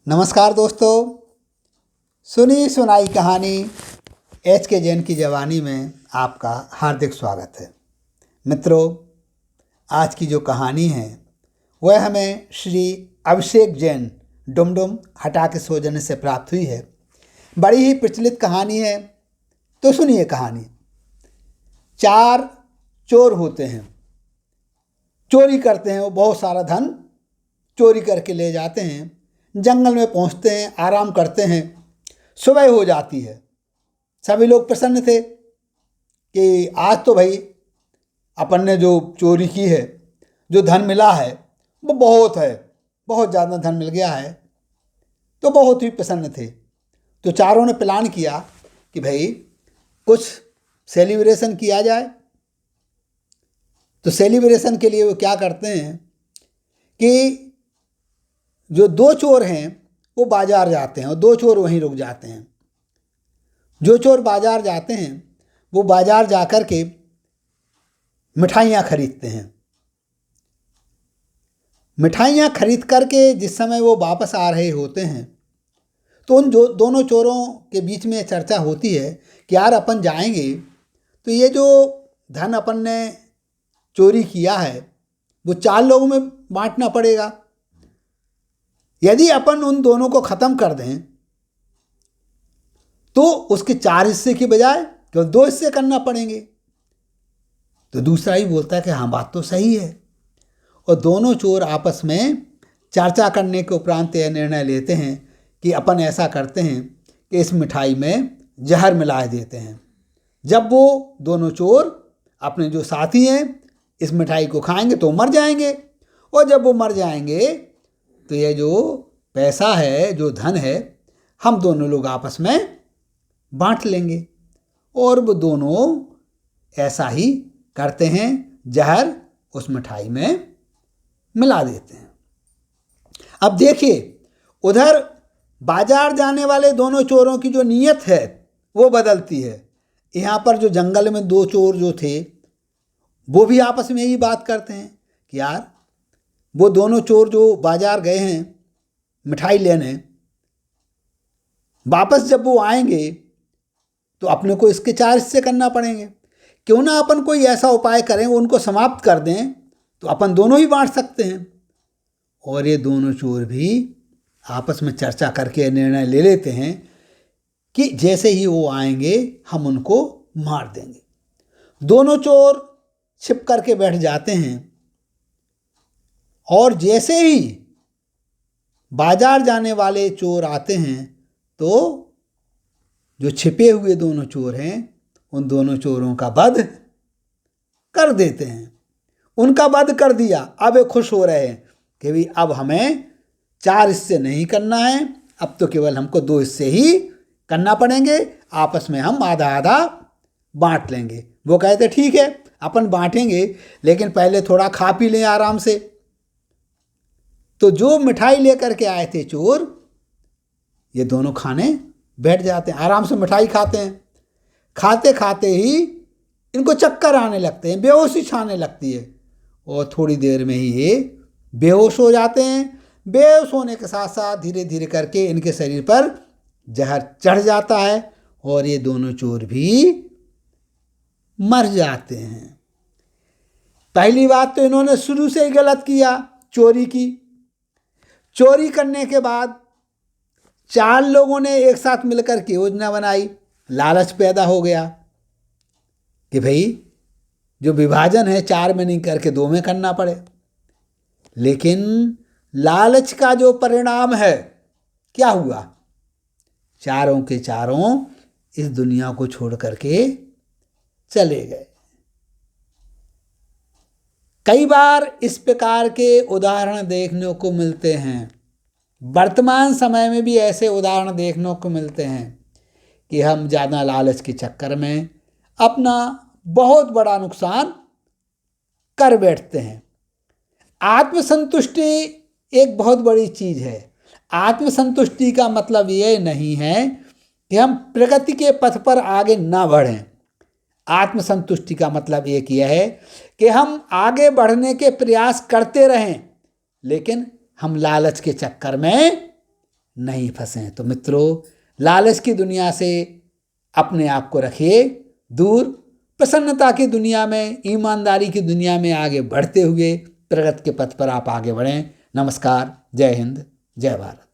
नमस्कार दोस्तों, सुनी सुनाई कहानी एच के जैन की जवानी में आपका हार्दिक स्वागत है। मित्रों, आज की जो कहानी है वह हमें श्री अभिषेक जैन डुमडुम हटा के सौजन्य से प्राप्त हुई है। बड़ी ही प्रचलित कहानी है, तो सुनिए कहानी। 4 चोर होते हैं, चोरी करते हैं। वो बहुत सारा धन चोरी करके ले जाते हैं। जंगल में पहुंचते हैं, आराम करते हैं। सुबह हो जाती है। सभी लोग प्रसन्न थे कि आज तो भाई अपन ने जो चोरी की है, जो धन मिला है वो बहुत है, बहुत ज़्यादा धन मिल गया है, तो बहुत ही प्रसन्न थे। तो चारों ने प्लान किया कि भाई कुछ सेलिब्रेशन किया जाए। तो सेलिब्रेशन के लिए वो क्या करते हैं कि जो 2 चोर हैं वो बाजार जाते हैं और 2 चोर वहीं रुक जाते हैं। जो चोर बाजार जाते हैं वो बाजार जाकर के मिठाइयाँ खरीदते हैं। मिठाइयाँ खरीद करके जिस समय वो वापस आ रहे होते हैं तो उन दोनों चोरों के बीच में चर्चा होती है कि यार अपन जाएंगे तो ये जो धन अपन ने चोरी किया है वो 4 लोगों में बांटना पड़ेगा। यदि अपन उन दोनों को ख़त्म कर दें तो उसके 4 हिस्से की बजाय केवल 2 हिस्से करना पड़ेंगे। तो दूसरा ही बोलता है कि हाँ, बात तो सही है। और दोनों चोर आपस में चर्चा करने के उपरांत यह निर्णय लेते हैं कि अपन ऐसा करते हैं कि इस मिठाई में जहर मिला देते हैं। जब वो दोनों चोर अपने जो साथी हैं इस मिठाई को खाएंगे तो मर जाएंगे, और जब वो मर जाएंगे तो ये जो पैसा है, जो धन है, हम दोनों लोग आपस में बांट लेंगे। और वो दोनों ऐसा ही करते हैं, जहर उस मिठाई में मिला देते हैं। अब देखिए, उधर बाजार जाने वाले दोनों चोरों की जो नीयत है वो बदलती है। यहाँ पर जो जंगल में 2 चोर जो थे वो भी आपस में यही बात करते हैं कि यार वो दोनों चोर जो बाजार गए हैं मिठाई लेने, वापस जब वो आएंगे तो अपने को इसके 4 हिस्से करना पड़ेंगे। क्यों ना अपन कोई ऐसा उपाय करें, उनको समाप्त कर दें तो अपन दोनों ही बांट सकते हैं। और ये दोनों चोर भी आपस में चर्चा करके निर्णय ले लेते हैं कि जैसे ही वो आएंगे हम उनको मार देंगे। दोनों चोर छिप करके बैठ जाते हैं, और जैसे ही बाजार जाने वाले चोर आते हैं तो जो छिपे हुए दोनों चोर हैं उन दोनों चोरों का वध कर देते हैं। उनका वध कर दिया। अब वे खुश हो रहे हैं कि भाई अब हमें 4 हिस्से नहीं करना है, अब तो केवल हमको 2 हिस्से ही करना पड़ेंगे। आपस में हम आधा आधा बांट लेंगे। वो कहते ठीक है अपन बांटेंगे, लेकिन पहले थोड़ा खा पी लें आराम से। तो जो मिठाई लेकर के आए थे चोर, ये दोनों खाने बैठ जाते हैं, आराम से मिठाई खाते हैं। खाते खाते ही इनको चक्कर आने लगते हैं, बेहोशी छाने लगती है, और थोड़ी देर में ही ये बेहोश हो जाते हैं। बेहोश होने के साथ साथ धीरे धीरे करके इनके शरीर पर जहर चढ़ जाता है और ये दोनों चोर भी मर जाते हैं। पहली बात तो इन्होंने शुरू से ही गलत किया, चोरी की। चोरी करने के बाद 4 लोगों ने एक साथ मिलकर के योजना बनाई। लालच पैदा हो गया कि भाई जो विभाजन है 4 में नहीं करके 2 में करना पड़े। लेकिन लालच का जो परिणाम है क्या हुआ, चारों के चारों इस दुनिया को छोड़ करके चले गए। कई बार इस प्रकार के उदाहरण देखने को मिलते हैं। वर्तमान समय में भी ऐसे उदाहरण देखने को मिलते हैं कि हम ज़्यादा लालच के चक्कर में अपना बहुत बड़ा नुकसान कर बैठते हैं। आत्मसंतुष्टि एक बहुत बड़ी चीज़ है। आत्मसंतुष्टि का मतलब ये नहीं है कि हम प्रगति के पथ पर आगे ना बढ़ें। आत्मसंतुष्टि का मतलब एक यह है कि हम आगे बढ़ने के प्रयास करते रहें, लेकिन हम लालच के चक्कर में नहीं फंसें। तो मित्रों, लालच की दुनिया से अपने आप को रखिए दूर, प्रसन्नता की दुनिया में, ईमानदारी की दुनिया में आगे बढ़ते हुए प्रगति के पथ पर आप आगे बढ़ें। नमस्कार, जय हिंद, जय भारत।